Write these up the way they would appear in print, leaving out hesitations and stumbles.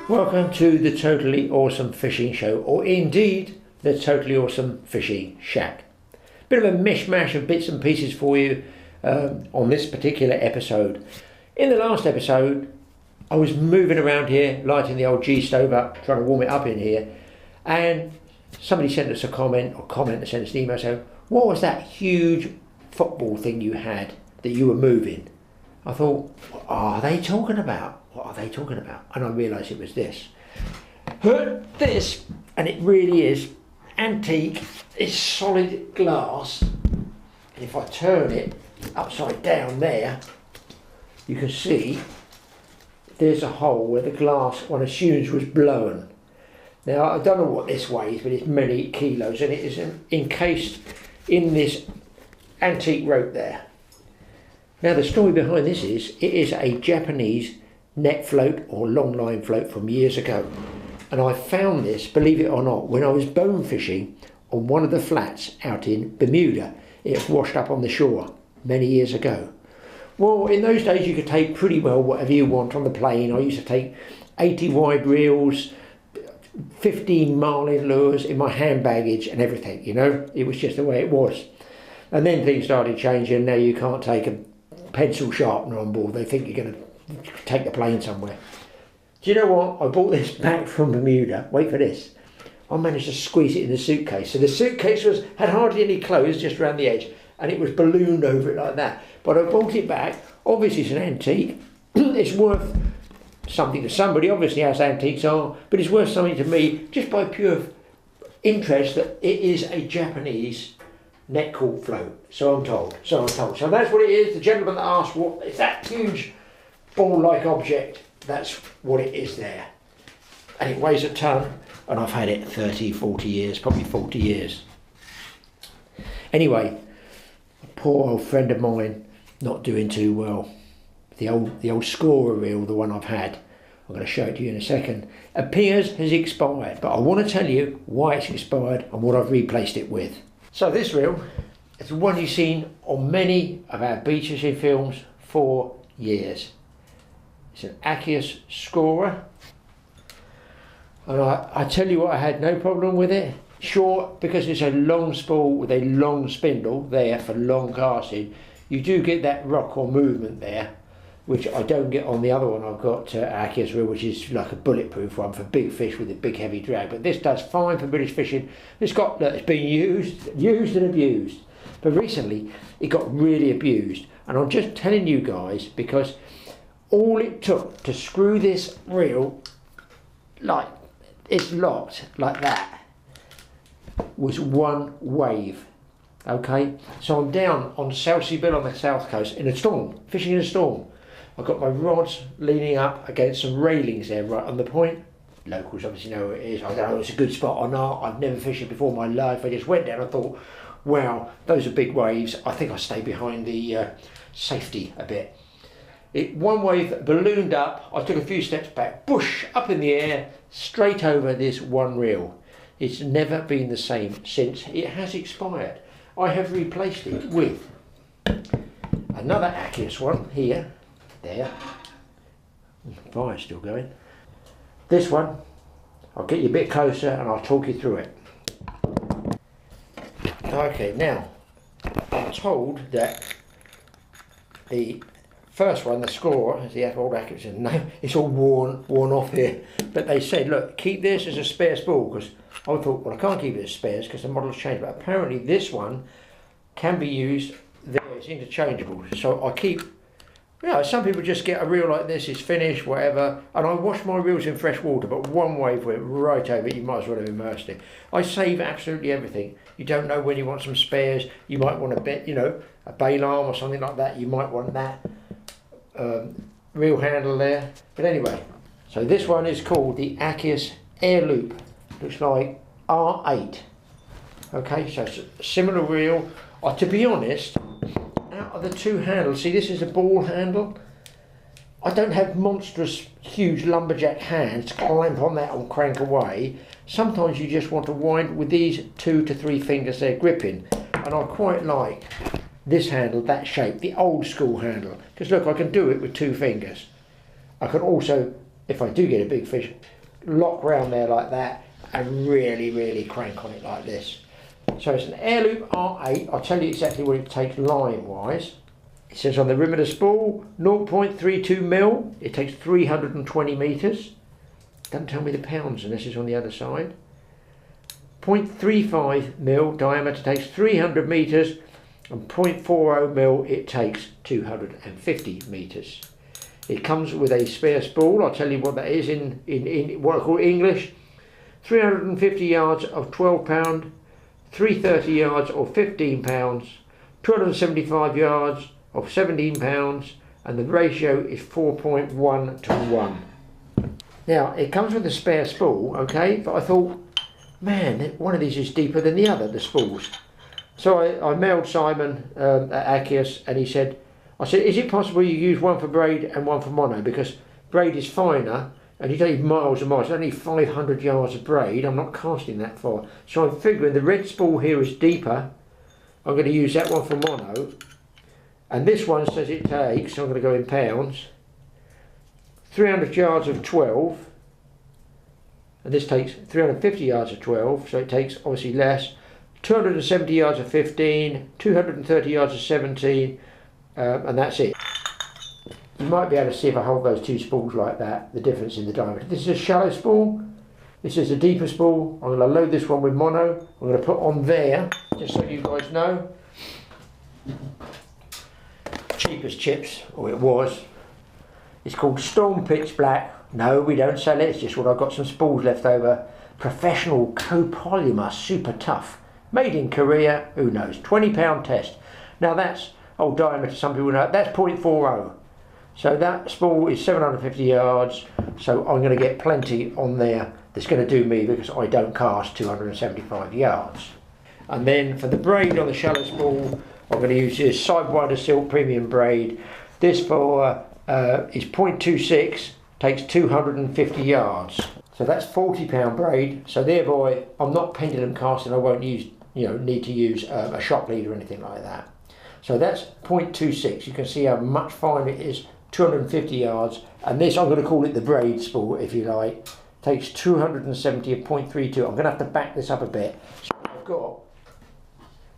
Welcome to the Totally Awesome Fishing Show, or indeed the Totally Awesome Fishing Shack. Bit of a mishmash of bits and pieces for you on this particular episode. In the last episode, I was moving around here, lighting the old G stove up, trying to warm it up in here, and somebody sent us a comment and sent us an email saying, what was that huge football thing you had that you were moving? I thought, what are they talking about? What are they talking about? And I realised it was this. This, and it really is antique, it's solid glass. And if I turn it upside down there, you can see there's a hole where the glass, one assumes, was blown. Now, I don't know what this weighs, but it's many kilos, and it is encased in this antique rope there. Now, the story behind this is, it is a Japanese net float or long line float from years ago. And I found this, believe it or not, when I was bone fishing on one of the flats out in Bermuda. It was washed up on the shore many years ago. Well, in those days you could take pretty well whatever you want on the plane. I used to take 80 wide reels, 15 marlin lures in my hand baggage and everything, you know. It was just the way it was. And then things started changing. Now you can't take a pencil sharpener on board. They think you're going to take the plane somewhere. Do you know what? I bought this back from Bermuda. Wait for this. I managed to squeeze it in the suitcase. So the suitcase had hardly any clothes, just around the edge, and it was ballooned over it like that. But I bought it back. Obviously it's an antique. It's worth something to somebody, obviously, as antiques are, but it's worth something to me just by pure interest that it is a Japanese net caught float. So I'm told. So that's what it is. The gentleman that asked, what is that huge ball-like object? That's what it is there. And it weighs a ton, and I've had it 30, 40 years, probably 40 years. Anyway, a poor old friend of mine, not doing too well. The old scorer reel, the one I've had, I'm going to show it to you in a second, appears has expired, but I want to tell you why it's expired and what I've replaced it with. So this reel is the one you've seen on many of our beach fishing films for years. It's an Achios scorer, and I tell you what, I had no problem with it. Sure, because it's a long spool with a long spindle there for long casting, you do get that rock or movement there, which I don't get on the other one. I've got Achios reel, which is like a bulletproof one for big fish with a big heavy drag. But this does fine for British fishing. It's been used and abused. But recently it got really abused, and I'm just telling you guys because all it took to screw this reel, like it's locked like that, was one wave. Okay, so I'm down on Salvaging on the south coast in a storm, fishing in a storm. I've got my rods leaning up against some railings there right on the point. Locals obviously know where it is. I don't know if it's a good spot or not. I've never fished it before in my life. I just went down and thought, wow, those are big waves. I think I'll stay behind the safety a bit. One wave ballooned up, I took a few steps back, bush, up in the air, straight over this one reel. It's never been the same since. It has expired. I have replaced it with another Achios one here, there. Fire's still going. This one, I'll get you a bit closer and I'll talk you through it. Okay, now, I'm told that the first one, the scorer, is the old Achios. No, it's all worn off here. But they said, look, keep this as a spare spool, because I thought, well, I can't keep it as spares because the model's changed. But apparently this one can be used there. It's interchangeable. So I keep, you know, some people just get a reel like this, it's finished, whatever. And I wash my reels in fresh water, but one wave went right over it. You might as well have immersed it. I save absolutely everything. You don't know when you want some spares. You might want a bit, you know, a bail arm or something like that. You might want that. Reel handle there, but anyway, so this one is called the Achios Air Loop. Looks like R8. Okay, so it's a similar reel. To be honest, out of the two handles, see, this is a ball handle. I don't have monstrous huge lumberjack hands to clamp on that and crank away. Sometimes you just want to wind with these 2 to 3 fingers there gripping, and I quite like this handle, that shape, the old school handle, because look, I can do it with 2 fingers. I can also, if I do get a big fish, lock round there like that and really crank on it like this. So it's an air loop R8. I'll tell you exactly what it takes line wise. It says on the rim of the spool 0.32 mil, it takes 320 metres. Doesn't tell me the pounds unless it's on the other side. 0.35 mil diameter takes 300 metres, and 0.40 mil it takes 250 metres. It comes with a spare spool. I'll tell you what that is in what I call English. 350 yards of 12 pound, 330 yards of 15 pounds, 275 yards of 17 pounds, and the ratio is 4.1 to 1. Now it comes with a spare spool, okay, but I thought, man, one of these is deeper than the other, the spools. So I mailed Simon at Akios, and he said, I said, is it possible you use one for braid and one for mono? Because braid is finer, and you don't need miles and miles. It's only 500 yards of braid. I'm not casting that far. So I'm figuring the red spool here is deeper. I'm going to use that one for mono. And this one says it takes, I'm going to go in pounds, 300 yards of 12. And this takes 350 yards of 12, so it takes obviously less. 270 yards of 15, 230 yards of 17, and that's it. You might be able to see if I hold those two spools like that, the difference in the diameter. This is a shallow spool, this is a deeper spool. I'm going to load this one with mono. I'm going to put on there, just so you guys know. Cheap as chips, or it was. It's called Storm Pitch Black. No, we don't sell it, it's just what I've got some spools left over. Professional copolymer, super tough. Made in Korea, who knows, £20 test. Now that's, diameter, some people know, that's 0.40. So that spool is 750 yards, so I'm going to get plenty on there that's going to do me because I don't cast 275 yards. And then for the braid on the shallow spool, I'm going to use this Sidewinder Silk Premium Braid. This for is 0.26, takes 250 yards. So that's £40 braid, so thereby I'm not pendulum casting, I won't use, need to use a shock lead or anything like that. So that's 0.26, you can see how much finer it is, 250 yards, and this, I'm going to call it the braid spool if you like, takes 270 at 0.32. I'm going to have to back this up a bit. So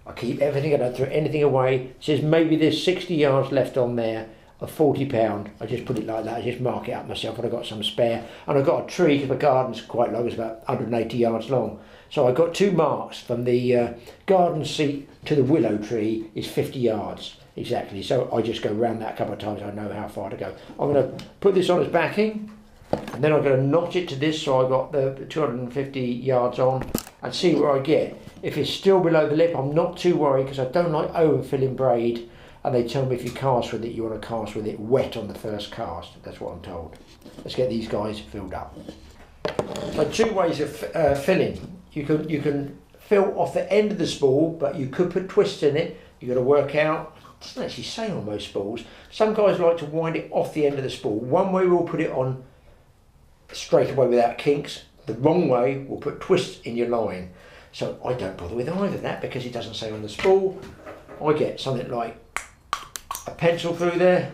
I keep everything, I don't throw anything away. It says maybe there's 60 yards left on there of £40. I just put it like that, I just mark it up myself, and I've got some spare. And I've got a tree, because the garden's quite long, it's about 180 yards long. So I got two marks from the garden seat to the willow tree is 50 yards exactly. So I just go around that a couple of times, I know how far to go. I'm going to put this on as backing, and then I'm going to notch it to this, so I got the 250 yards on, and see where I get. If it's still below the lip, I'm not too worried, because I don't like overfilling braid, and they tell me if you cast with it, you want to cast with it wet on the first cast. That's what I'm told. Let's get these guys filled up. So two ways of filling. You can fill off the end of the spool, but you could put twists in it. You've got to work out. It doesn't actually say on most spools. Some guys like to wind it off the end of the spool. One way we'll put it on straight away without kinks. The wrong way we'll put twists in your line. So I don't bother with either of that because it doesn't say on the spool. I get something like a pencil through there.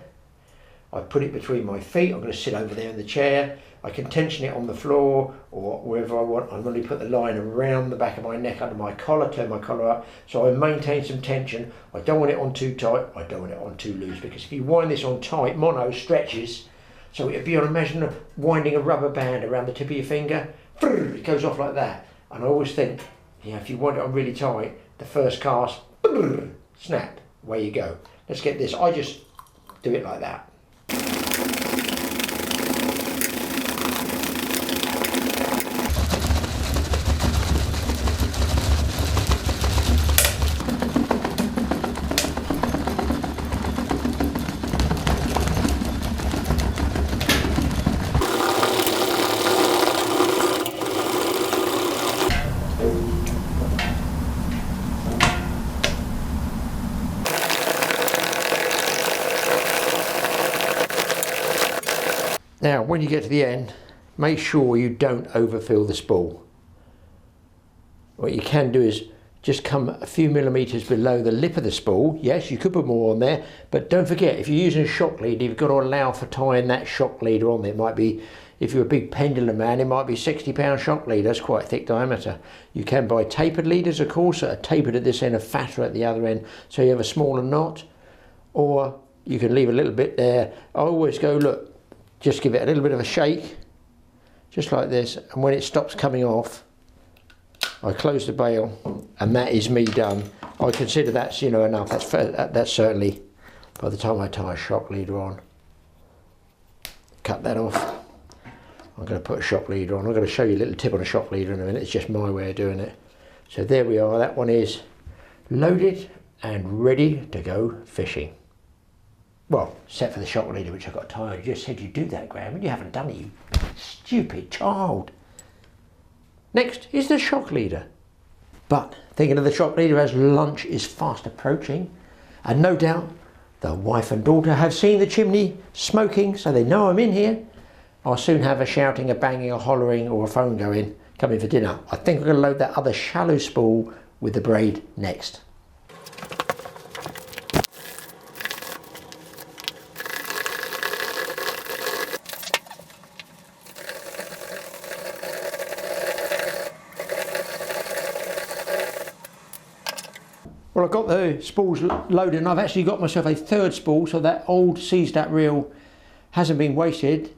I put it between my feet. I'm going to sit over there in the chair. I can tension it on the floor or wherever I want. I'm going to put the line around the back of my neck under my collar, turn my collar up, so I maintain some tension. I don't want it on too tight, I don't want it on too loose, because if you wind this on tight, mono stretches, so it'd be on, imagine winding a rubber band around the tip of your finger, it goes off like that. And I always think, if you wind it on really tight, the first cast, snap, away you go. Let's get this, I just do it like that. Now, when you get to the end, make sure you don't overfill the spool. What you can do is just come a few millimetres below the lip of the spool. Yes, you could put more on there, but don't forget, if you're using a shock lead, you've got to allow for tying that shock leader on there. It might be, If you're a big pendulum man, it might be £60 shock leader. That's quite a thick diameter. You can buy tapered leaders, of course, that are tapered at this end and fatter at the other end, so you have a smaller knot. Or you can leave a little bit there. I always go, look, just give it a little bit of a shake, just like this, and when it stops coming off, I close the bail, and that is me done. I consider that's, you know, enough. That's certainly, by the time I tie a shock leader on, cut that off. I'm going to put a shock leader on. I'm going to show you a little tip on a shock leader in a minute. It's just my way of doing it. So there we are. That one is loaded and ready to go fishing. Well, except for the shock leader, which I got tired. You just said you'd do that, Graeme, and you haven't done it, you stupid child. Next is the shock leader. But thinking of the shock leader as lunch is fast approaching, and no doubt the wife and daughter have seen the chimney smoking, so they know I'm in here. I'll soon have a shouting, a banging, a hollering, or a phone coming for dinner. I think I'm going to load that other shallow spool with the braid next. Well, I've got the spools loaded, and I've actually got myself a third spool, so that old Seastat reel hasn't been wasted.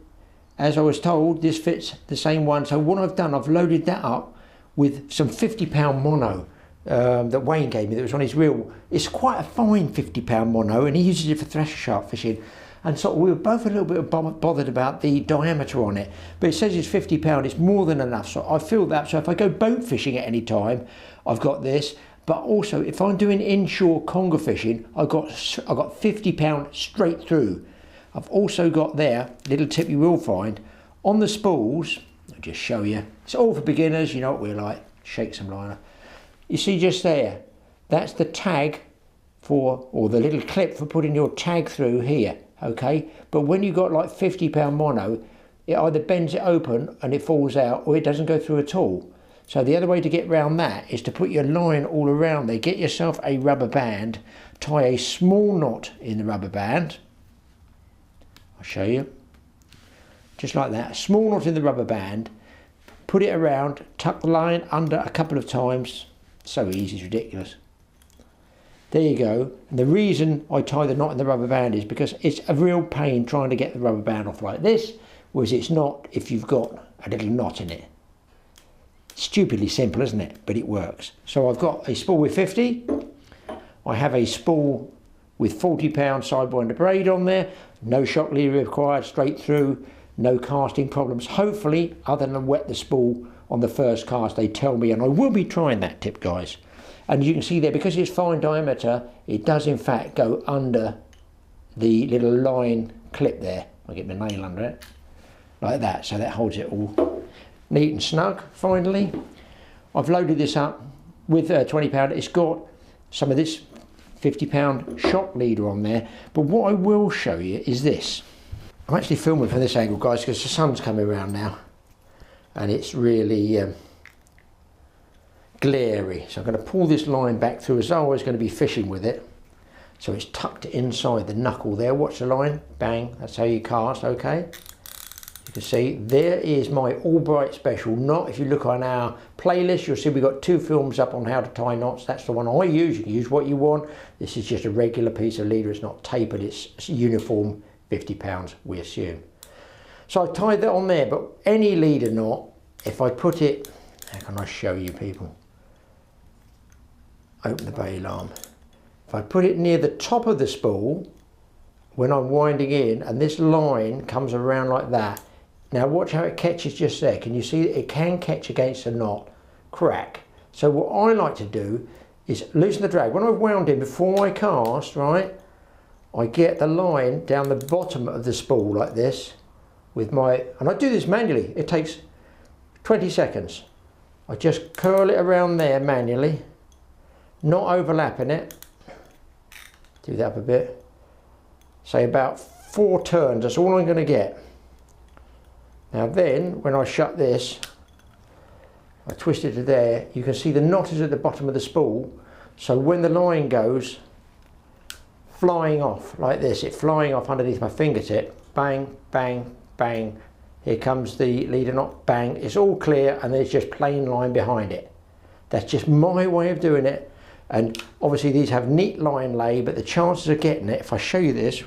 As I was told, this fits the same one. So what I've done, I've loaded that up with some £50 mono that Wayne gave me that was on his reel. It's quite a fine £50 mono, and he uses it for thresher shark fishing. And so we were both a little bit bothered about the diameter on it, but it says it's £50, it's more than enough. So I feel that, so if I go boat fishing at any time, I've got this. But also, if I'm doing inshore conger fishing, I've got £50 straight through. I've also got there, little tip you will find, on the spools, I'll just show you. It's all for beginners, you know what we're like, shake some liner. You see just there, that's the tag for, or the little clip for putting your tag through here, okay? But when you've got like £50 mono, it either bends it open and it falls out, or it doesn't go through at all. So the other way to get around that is to put your line all around there. Get yourself a rubber band, tie a small knot in the rubber band. I'll show you. Just like that, a small knot in the rubber band. Put it around, tuck the line under a couple of times. So easy, it's ridiculous. There you go. And the reason I tie the knot in the rubber band is because it's a real pain trying to get the rubber band off like this, whereas it's not if you've got a little knot in it. Stupidly simple, isn't it? But it works. So I've got a spool with 50. I have a spool with £40 sidewinder braid on there. No shock leader required, straight through. No casting problems. Hopefully, other than wet the spool on the first cast, they tell me, and I will be trying that tip, guys. And you can see there, because it's fine diameter, it does in fact go under the little line clip there. I'll get my nail under it. Like that, so that holds it all neat and snug. Finally, I've loaded this up with £20. It's got some of this £50 shock leader on there, but what I will show you is this. I'm actually filming from this angle, guys, because the sun's coming around now and it's really glary. So I'm going to pull this line back through as though I was going to be fishing with it. So it's tucked inside the knuckle there. Watch the line, bang, that's how you cast, okay? You can see there is my Albright special knot. If you look on our playlist, you'll see we've got 2 films up on how to tie knots. That's the one I use. You can use what you want. This is just a regular piece of leader. It's not tapered, it's uniform, £50 we assume. So I tied that on there, but any leader knot, if I put it, how can I show you people? Open the bail arm. If I put it near the top of the spool, when I'm winding in, and this line comes around like that, now watch how it catches just there. Can you see it can catch against a knot? Crack. So what I like to do is loosen the drag. When I've wound in before I cast, right, I get the line down the bottom of the spool like this with my, and I do this manually. It takes 20 seconds. I just curl it around there manually, not overlapping it. Do that up a bit. Say about 4 turns, that's all I'm going to get. Now then, when I shut this, I twist it to there, you can see the knot is at the bottom of the spool, so when the line goes flying off like this, it's flying off underneath my fingertip, bang, bang, bang, Here comes the leader knot, bang, it's all clear, and there's just plain line behind it. That's just my way of doing it. And obviously these have neat line lay, but the chances of getting it, if I show you this,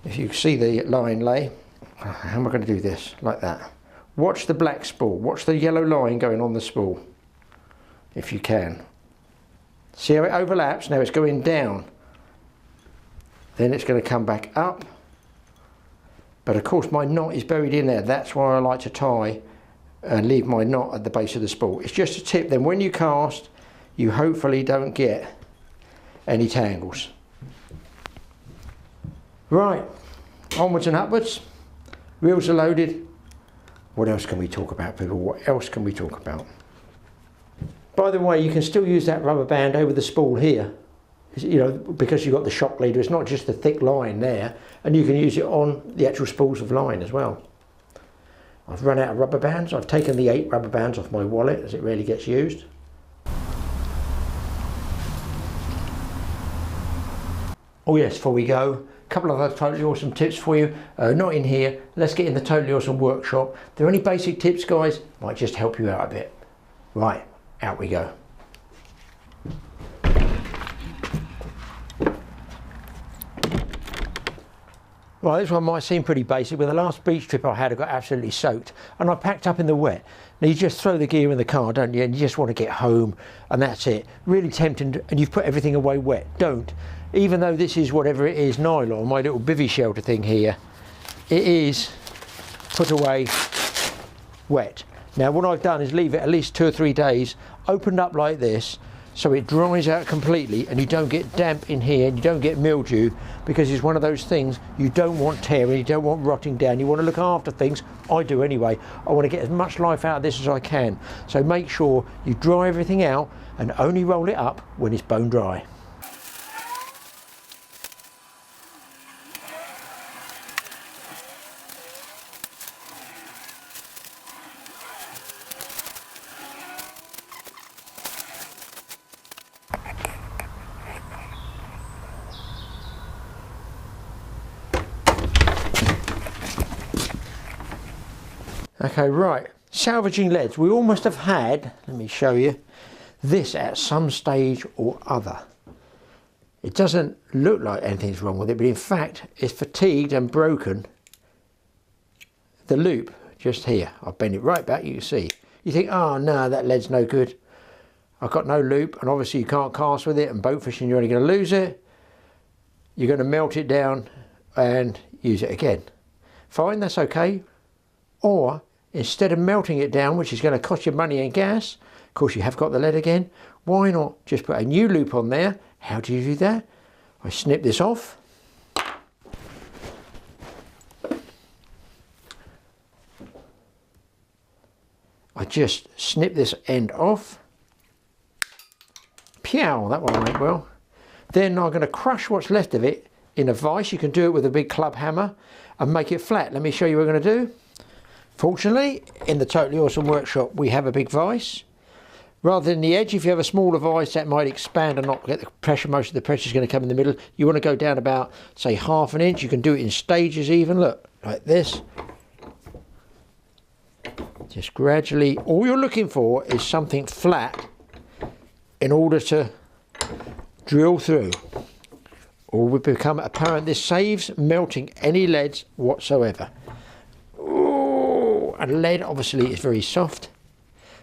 if you see the line lay, how am I going to do this? Like that. Watch the black spool, watch the yellow line going on the spool, if you can. See how it overlaps? Now it's going down. Then it's going to come back up. But of course my knot is buried in there. That's why I like to tie and leave my knot at the base of the spool. It's just a tip, then when you cast, you hopefully don't get any tangles. Right, onwards and upwards. Reels are loaded. What else can we talk about, people? What else can we talk about? By the way, you can still use that rubber band over the spool here. You know, because you've got the shock leader, it's not just the thick line there, and you can use it on the actual spools of line as well. I've run out of rubber bands. I've taken the 8 rubber bands off my wallet as it rarely gets used. Oh yes, before we go, a couple of other totally awesome tips for you. Not in here, let's get in the Totally Awesome workshop. They're only basic tips, guys, might just help you out a bit. Right, out we go. Well, this one might seem pretty basic, but the last beach trip I had, I got absolutely soaked and I packed up in the wet. Now you just throw the gear in the car, don't you? And you just want to get home and that's it. Really tempting, and you've put everything away wet. Don't. Even though this is whatever it is, nylon, my little bivvy shelter thing here, it is put away wet. Now what I've done is leave it at least 2 or 3 days, opened up like this, so it dries out completely and you don't get damp in here and you don't get mildew, because it's one of those things you don't want tearing, you don't want rotting down, you want to look after things. I do anyway. I want to get as much life out of this as I can. So make sure you dry everything out and only roll it up when it's bone dry. Okay, right, salvaging leads. We all must have had, let me show you, this at some stage or other. It doesn't look like anything's wrong with it, but in fact, it's fatigued and broken. The loop, just here, I'll bend it right back, you can see. You think, oh no, that lead's no good. I've got no loop, and obviously you can't cast with it, and boat fishing, you're only going to lose it. You're going to melt it down and use it again. Fine, that's okay. Or, instead of melting it down, which is going to cost you money and gas, of course you have got the lead again, why not just put a new loop on there? How do you do that? I snip this off. I just snip this end off. Pew, that one went well. Then I'm going to crush what's left of it in a vise. You can do it with a big club hammer and make it flat. Let me show you what we're going to do. Fortunately, in the Totally Awesome workshop, we have a big vise. Rather than the edge, if you have a smaller vise, that might expand and not get the pressure. Most of the pressure is going to come in the middle. You want to go down about, say, ½ an inch. You can do it in stages even. Look, like this. Just gradually. All you're looking for is something flat in order to drill through. All will become apparent. This saves melting any leads whatsoever. And lead obviously is very soft.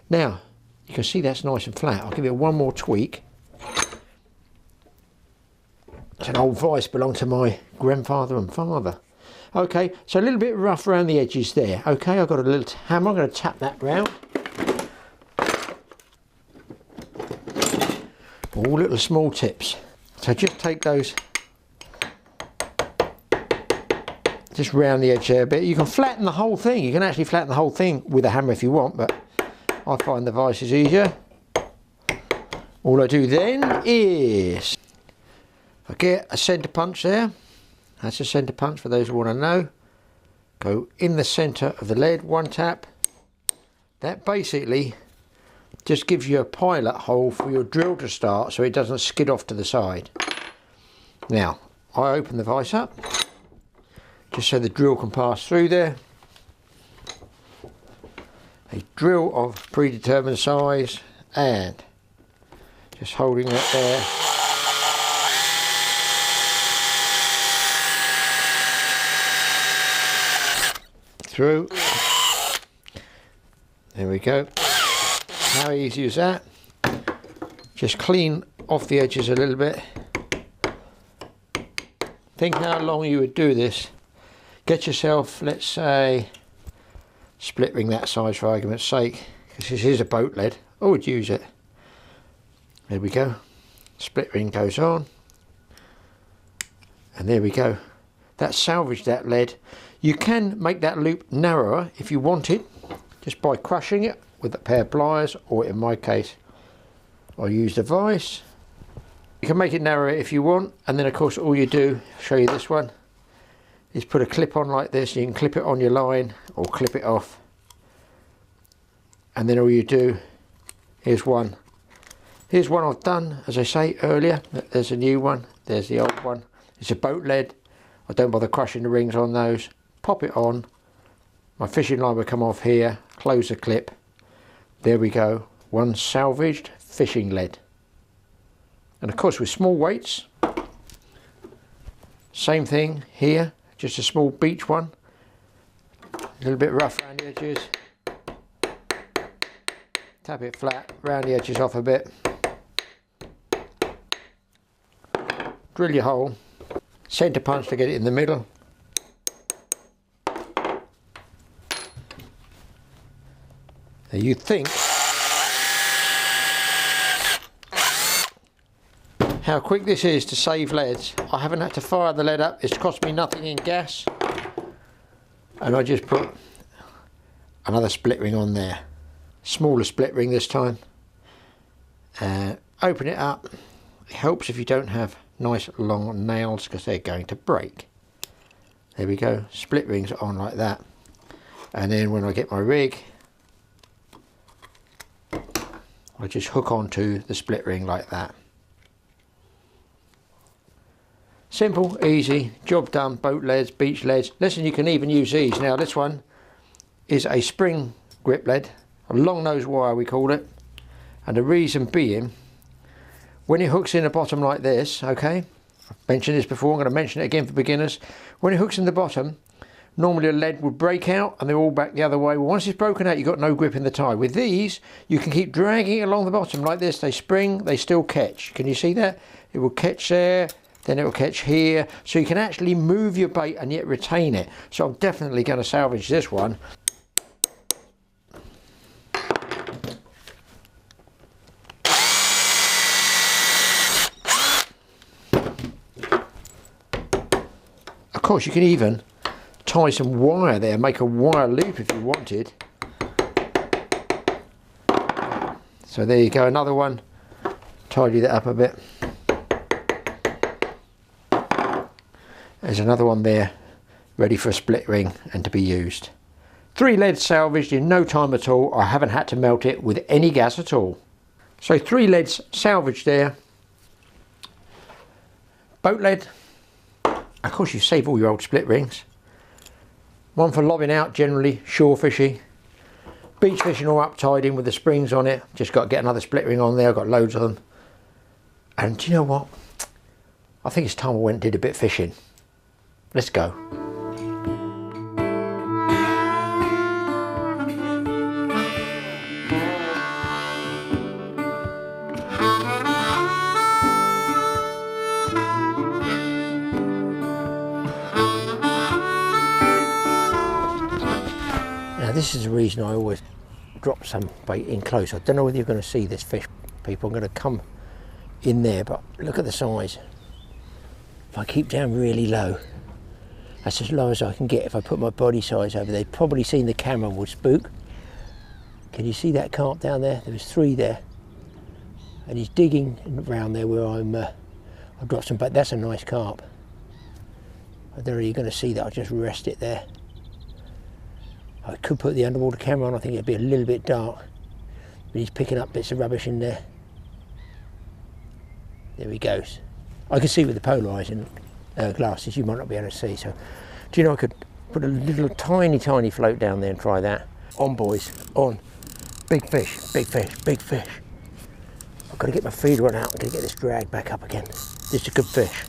Now you can see that's nice and flat. I'll give it one more tweak. It's an old vise, belonged to my grandfather and father. Okay, so a little bit rough around the edges there. Okay, I've got a little hammer. I'm going to tap that round. All little small tips. So just take those, just round the edge there a bit. You can flatten the whole thing. You can actually flatten the whole thing with a hammer if you want, but I find the vise is easier. All I do then is I get a centre punch there. That's a centre punch for those who want to know. Go in the centre of the lead, one tap. That basically just gives you a pilot hole for your drill to start so it doesn't skid off to the side. Now, I open the vise up just so the drill can pass through there. a drill of predetermined size and just holding that there. Through. There we go. How easy is that? Just clean off the edges a little bit. Think how long you would do this. Get yourself, let's say, split ring that size for argument's sake, because this is a boat lead. I would use it. There we go. Split ring goes on. And there we go. That's salvaged that lead. You can make that loop narrower if you wanted, just by crushing it with a pair of pliers, or in my case, I use the vise. You can make it narrower if you want, and then of course all you do, I'll show you this one, is put a clip on like this. You can clip it on your line or clip it off, and then all you do, here's one I've done, as I say earlier. There's a new one, there's the old one. It's a boat lead. I don't bother crushing the rings on those. Pop it on, my fishing line will come off here, close the clip. There we go, one salvaged fishing lead. And of course with small weights, same thing here, just a small beach one, a little bit rough around the edges, tap it flat, round the edges off a bit, drill your hole, centre punch to get it in the middle. Now you'd think how quick this is to save leads. I haven't had to fire the lead up, it's cost me nothing in gas, and I just put another split ring on there, smaller split ring this time. Open it up. It helps if you don't have nice long nails because they're going to break. There we go, split rings on like that, and then when I get my rig, I just hook onto the split ring like that. Simple, easy, job done. Boat leads, beach leads. Listen, you can even use these. Now this one is a spring grip lead, a long nose wire we call it, and the reason being, when it hooks in the bottom like this, okay, I've mentioned this before, I'm going to mention it again for beginners. When it hooks in the bottom, normally a lead would break out and they're all back the other way. Well, once it's broken out, you've got no grip in the tie. With these, you can keep dragging it along the bottom like this. They spring, they still catch. Can you see that? It will catch there, then it will catch here. So you can actually move your bait and yet retain it. So I'm definitely going to salvage this one. Of course, you can even tie some wire there, make a wire loop if you wanted. So there you go, another one. Tidy that up a bit. There's another one there, ready for a split ring and to be used. 3 leads salvaged in no time at all. I haven't had to melt it with any gas at all. So 3 leads salvaged there. Boat lead. Of course you save all your old split rings. One for lobbing out generally, shore fishing. Beach fishing all up tied in with the springs on it. Just got to get another split ring on there, I've got loads of them. And do you know what? I think it's time I went and did a bit of fishing. Let's go. This is the reason I always drop some bait in close. I don't know whether you're going to see this fish, people. I'm going to come in there, but look at the size. If I keep down really low, that's as low as I can get. If I put my body size over there, probably seen the camera would spook. Can you see that carp down there? There was 3 there, and he's digging around there where I've dropped some bait. That's a nice carp. I don't know if you're going to see that. I'll just rest it there. I could put the underwater camera on, I think it'd be a little bit dark. But he's picking up bits of rubbish in there. There he goes. I can see with the polarising glasses, you might not be able to see. So, do you know, I could put a little tiny float down there and try that. On, boys, on. Big fish, big fish, big fish. I've got to get my feeder on out. I'm going to get this drag back up again. This is a good fish.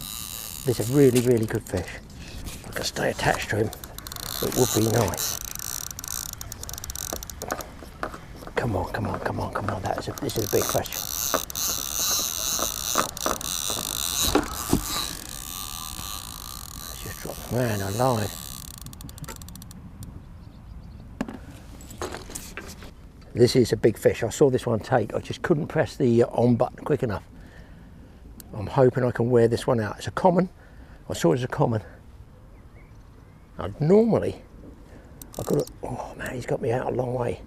This is a really, really good fish. If I can stay attached to him, it would be nice. Come on, come on, come on, come on. This is a big question. Let's just drop, man alive. This is a big fish. I saw this one take. I just couldn't press the on button quick enough. I'm hoping I can wear this one out. It's a common. I saw it as a common. Now, normally, I've got to, oh man, he's got me out a long way.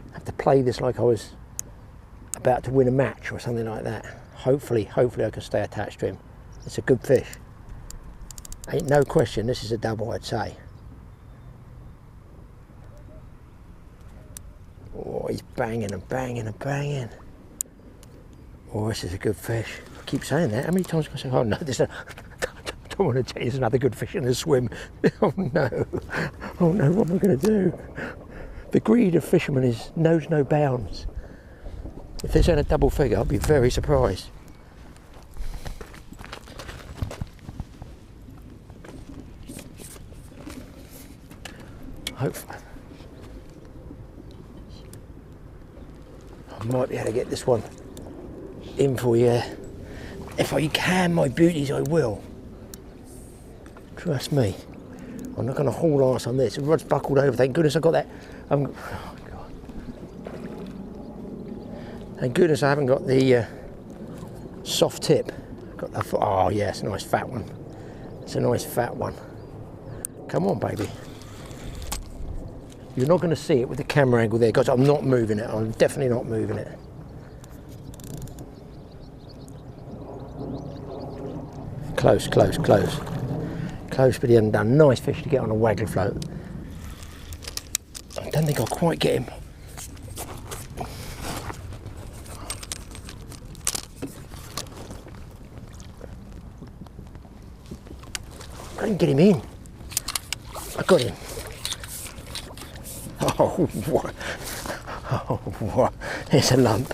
I have to play this like I was about to win a match or something like that. Hopefully I can stay attached to him. It's a good fish. Ain't no question, this is a double, I'd say. Oh, he's banging and banging and banging. Oh, this is a good fish. I keep saying that. How many times can I say, oh no, I don't want to tell you there's another good fish in the swim. Oh no. Oh no, what am I going to do? The greed of fishermen knows no bounds. If there's a double figure, I'll be very surprised. Hopefully. I might be able to get this one in for you. If I can, my beauties, I will. Trust me. I'm not going to haul ass on this. The rod's buckled over. Thank goodness I got that. Oh God. Thank goodness I haven't got the soft tip. Got the, oh yeah, it's a nice fat one. It's a nice fat one. Come on, baby. You're not going to see it with the camera angle there, because I'm not moving it. I'm definitely not moving it. Close, close, close. Close, but he hasn't done. Nice fish to get on a waggler float. I don't think I'll quite get him. I didn't get him in. I got him. Oh, what? Oh, what? It's a lump.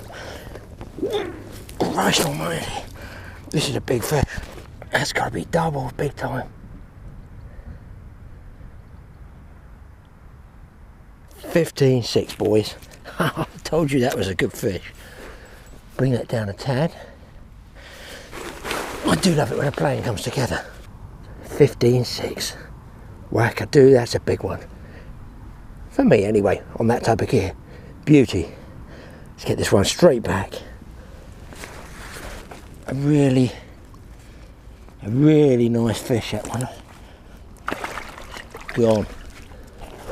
Christ almighty. This is a big fish. That's got to be double, big time. 15.6, boys. I told you that was a good fish. Bring that down a tad. I do love it when a plane comes together. 15.6. Wackadoo, that's a big one. For me anyway, on that type of gear. Beauty. Let's get this one straight back. A really nice fish, that one. Gone.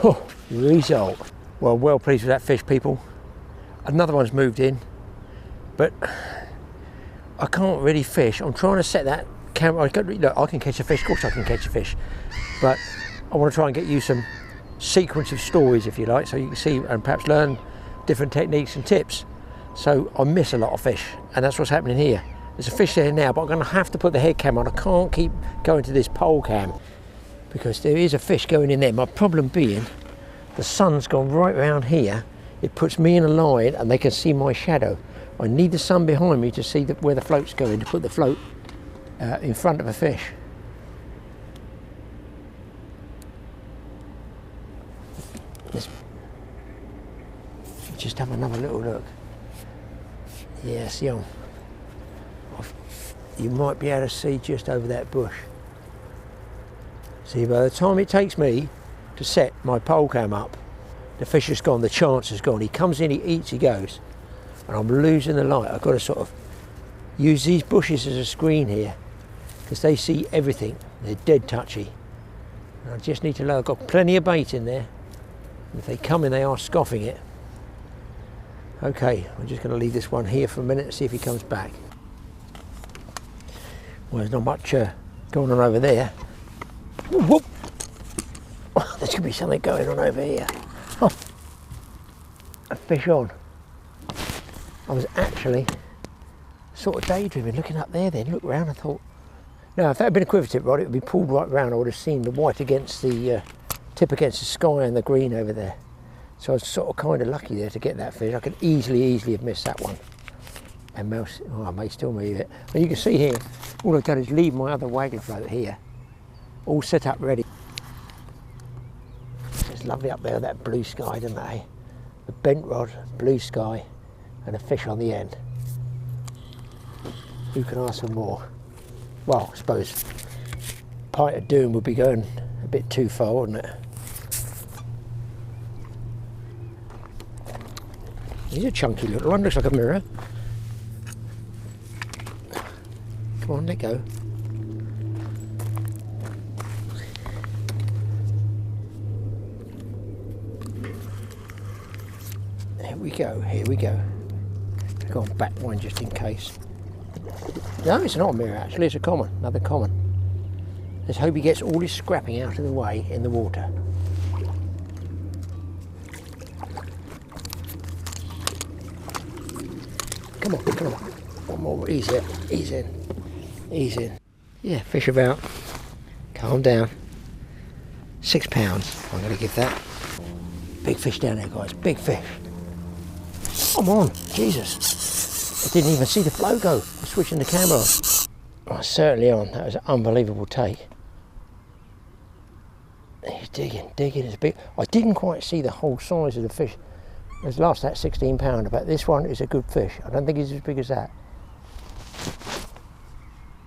Oh, result. Well pleased with that fish, people. Another one's moved in, but I can't really fish. I'm trying to set that camera. Look, I can catch a fish, of course I can catch a fish, but I want to try and get you some sequence of stories, if you like, so you can see and perhaps learn different techniques and tips. So I miss a lot of fish, and that's what's happening here. There's a fish there now, but I'm going to have to put the head cam on. I can't keep going to this pole cam because there is a fish going in there. My problem being the sun's gone right round here. It puts me in a line and they can see my shadow. I need the sun behind me to see where the float's going, to put the float in front of a fish. Let's just have another little look. Yes, young. You might be able to see just over that bush. See, by the time it takes me to set my pole cam up, the fish is gone, the chance is gone. He comes in, he eats, he goes, and I'm losing the light. I've got to sort of use these bushes as a screen here because they see everything. They're dead touchy. And I just need to lower. I've got plenty of bait in there. And if they come in, they are scoffing it. Okay, I'm just going to leave this one here for a minute and see if he comes back. Well, there's not much going on over there. Whoop. Oh, there's going to be something going on over here. Oh, a fish on. I was actually sort of daydreaming, looking up there then, looked round and thought, no, if that had been a quiver tip rod, it would be pulled right round. I would have seen the white against the tip against the sky and the green over there. So I was sort of kind of lucky there to get that fish. I could easily have missed that one. And mouse, oh, I may still move it. But you can see here, all I've done is leave my other wagon float here, all set up ready. It's lovely up there, that blue sky, doesn't it? The bent rod, blue sky, and a fish on the end. Who can ask for more? Well, I suppose Pint of Doom would be going a bit too far, wouldn't it? He's a chunky little one, looks like a mirror. Come on, let go. Here we go, here we go. Go on, back one just in case. No, it's not a mirror actually, it's a common, another common. Let's hope he gets all his scrapping out of the way in the water. Come on, come on. One more, ease in, ease in, ease in. Yeah, fish about. Calm down. £6, I'm going to give that. Big fish down there, guys, big fish. Come on, Jesus. I didn't even see the flow go. I'm switching the camera off. Oh, certainly on. That was an unbelievable take. He's digging, digging. It's big. I didn't quite see the whole size of the fish. There's last that £16, but this one is a good fish. I don't think it's as big as that.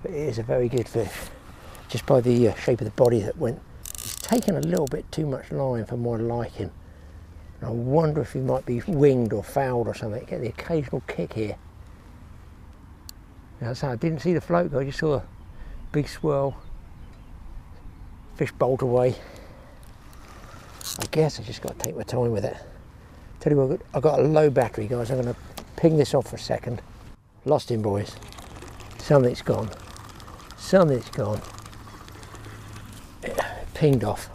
But it is a very good fish. Just by the shape of the body that went. He's taken a little bit too much line for my liking. I wonder if he might be winged or fouled or something. Get the occasional kick here. As I say, I didn't see the float go, I just saw a big swirl. Fish bolt away. I guess I just got to take my time with it. Tell you what, I've got a low battery, guys. I'm going to ping this off for a second. Lost him, boys. Something's gone. Something's gone. Pinged off.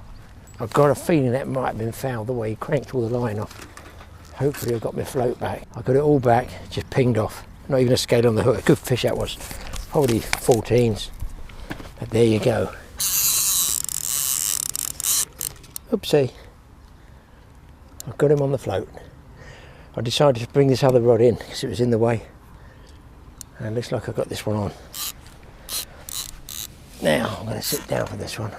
I've got a feeling that might have been fouled the way he cranked all the line off. Hopefully I've got my float back. I got it all back, just pinged off. Not even a scale on the hook. A good fish that was. Probably 14s. But there you go. Oopsie. I've got him on the float. I decided to bring this other rod in because it was in the way. And it looks like I've got this one on. Now I'm going to sit down for this one.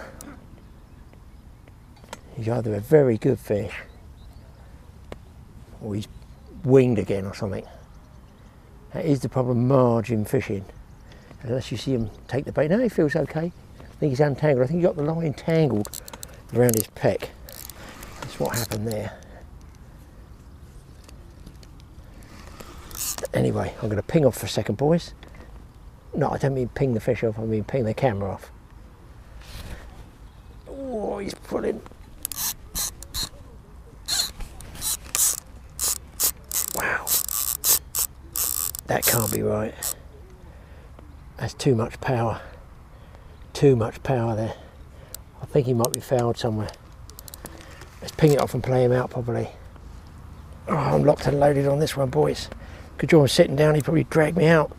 He's either a very good fish or he's winged again or something. That is the problem, margin fishing. Unless you see him take the bait. No, he feels okay. I think he's untangled. I think he got the line tangled around his peck. That's what happened there. Anyway, I'm going to ping off for a second, boys. No, I don't mean ping the fish off, I mean ping the camera off. Oh, he's pulling. Wow. That can't be right. That's too much power. Too much power there. I think he might be fouled somewhere. Let's ping it off and play him out properly. Oh, I'm locked and loaded on this one, boys. Good job I'm sitting down, he probably dragged me out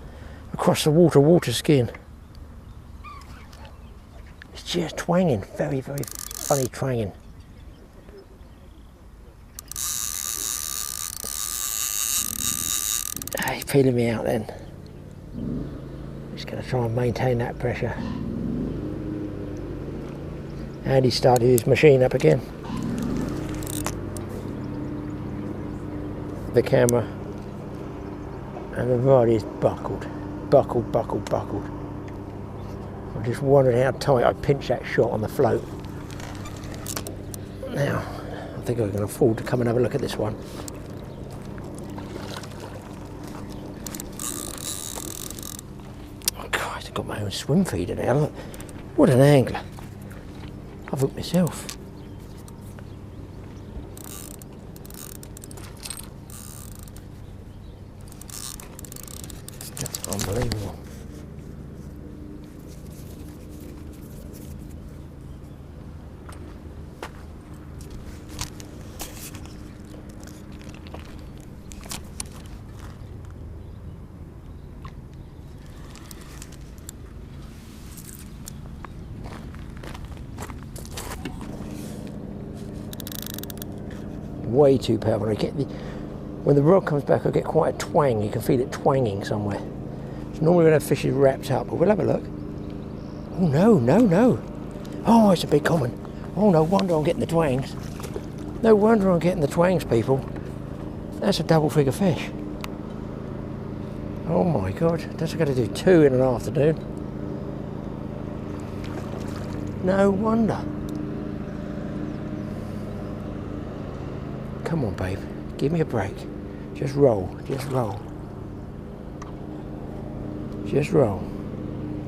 across the water skin. It's just twanging, very, very funny twanging. He's peeling me out then. Just going to try and maintain that pressure. And he started his machine up again. The camera and the rod is buckled. Buckled. I'm just wondering how tight I pinched that shot on the float. Now, I think I can afford to come and have a look at this one. Oh Christ, I've got my own swim feeder now. Look. What an angler. I've hooked myself. That's unbelievable. way too powerful. When the rod comes back, I get quite a twang. You can feel it twanging somewhere. So normally when a fish is wrapped up, but we'll have a look. Oh no, no, no. Oh, it's a big common. Oh, no wonder I'm getting the twangs. No wonder I'm getting the twangs, people. That's a double figure fish. Oh my God, that's got to do 2 in an afternoon. No wonder. Come on, babe, give me a break. Just roll, just roll. Just roll.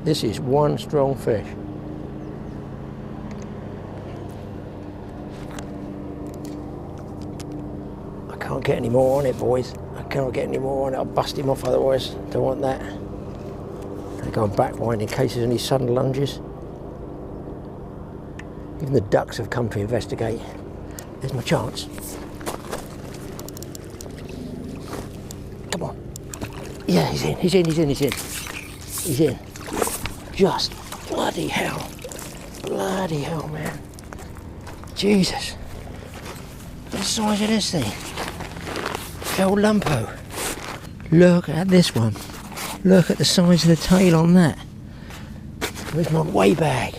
This is one strong fish. I can't get any more on it, boys. I cannot get any more on it. I'll bust him off otherwise. Don't want that. I'm going backwind in case there's any sudden lunges. Even the ducks have come to investigate. There's my chance. Come on. Yeah, he's in, he's in, he's in, he's in. He's in. Just bloody hell. Bloody hell, man. Jesus. The size of this thing. El Lumpo. Look at this one. Look at the size of the tail on that. Where's my weigh bag?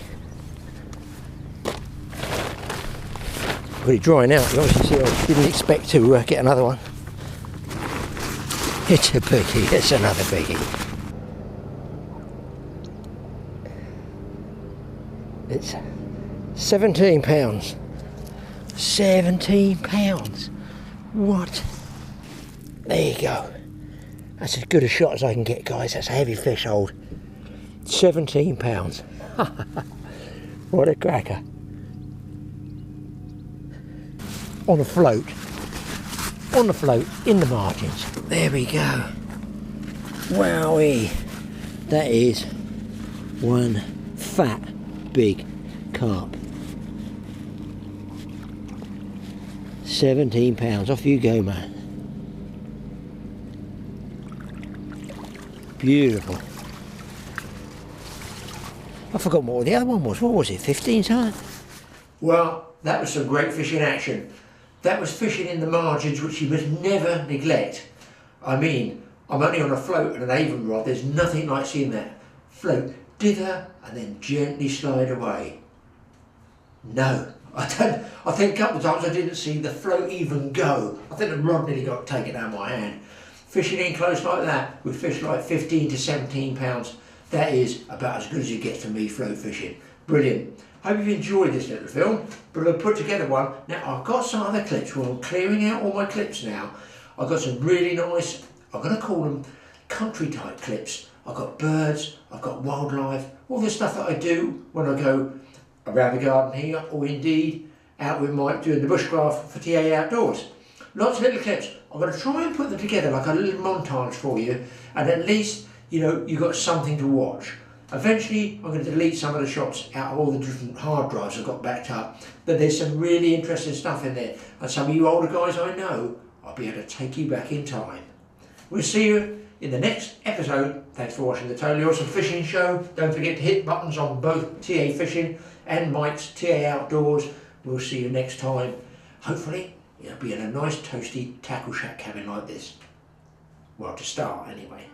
Pretty drying out. You obviously see I didn't expect to get another one. It's a biggie. It's another biggie. It's 17 pounds. 17 pounds. What? There you go. That's as good a shot as I can get, guys. That's a heavy fish hold. 17 pounds. What a cracker. On a float. On the float, in the margins. There we go. Wowee. That is one fat, big carp. 17 pounds. Off you go, man. Beautiful. I forgot what the other one was. What was it? 15 something? Well, that was some great fishing action. That was fishing in the margins, which you must never neglect. I mean, I'm only on a float and an Avon rod. There's nothing like seeing that float dither and then gently slide away. No, I think a couple of times I didn't see the float even go. I think the rod nearly got taken out of my hand. Fishing in close like that with fish like 15 to 17 pounds, that is about as good as it gets for me float fishing. Brilliant. Hope you've enjoyed this little film, but I've put together one. Now I've got some other clips. Well, I'm clearing out all my clips now. I've got some really nice, I'm going to call them country type clips. I've got birds, I've got wildlife, all the stuff that I do when I go around the garden here, or indeed out with Mike doing the bushcraft for TA Outdoors. Lots of little clips. I'm going to try and put them together like a little montage for you, and at least, you know, you've got something to watch. Eventually, I'm going to delete some of the shots out of all the different hard drives I've got backed up, but there's some really interesting stuff in there, and some of you older guys I know, I'll be able to take you back in time. We'll see you in the next episode. Thanks for watching the Totally Awesome Fishing Show. Don't forget to hit buttons on both TA Fishing and Mike's TA Outdoors. We'll see you next time. Hopefully, it'll be in a nice toasty tackle shack cabin like this. Well, to start anyway.